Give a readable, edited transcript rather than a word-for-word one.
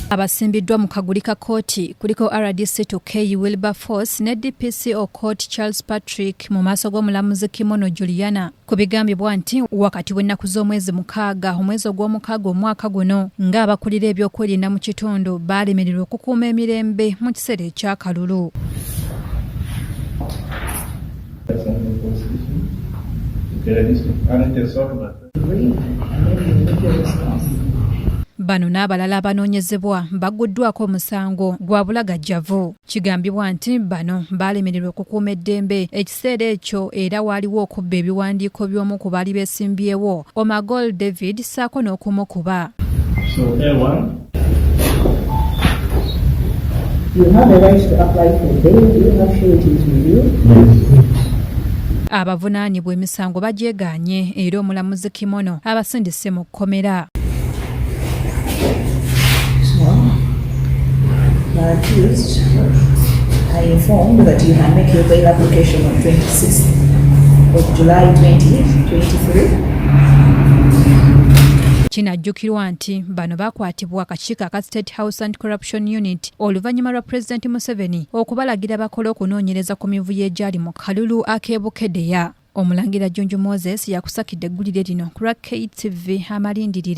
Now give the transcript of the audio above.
Abasimbiddwa mu kaguli ka kooti kuliko RDC to K Byebavako ne DPC o Court Charles Patrick mu maaso g'omulamuzi Kimono Juliana ku bigambibwa nti wakati w'ennaku z'omwezi 6 omwezi ogw'omukaaga omwaka guno ng'abakulira ebyokwerinda mu kitundu baalemererwa okukuuma emirembe mu kiseera eky'akalulu. Bano n'abalala abanoonyezebwa baguddwako omusango gwa bulagajjavu. Kigambibwa nti bano baalemererwa okukuuma eddembe ekiseera ekyo era waaliwo okubba ebiwandiiko by'omu ku baali beesimbyewo Omagol David ssaako n'okumukuba. Abavunaanibwa emisango bagyegaanye era omulamuzi Kimono abasindise mu Komera. Accused, I informed that you can make your bail application on 26th of July 2023. Kinajjukirwa nti bano bakwatibwa akakiiko aka State House Anti-Corruption Unit oluvannyuma lwa President Museveni okubalagira bakole okunoonyereza ku mivuyo egyali mu kalulu ak'e Bukendea. Omulangira Junju Moses yakusakidde eggulire lino ku KTV amalindirire.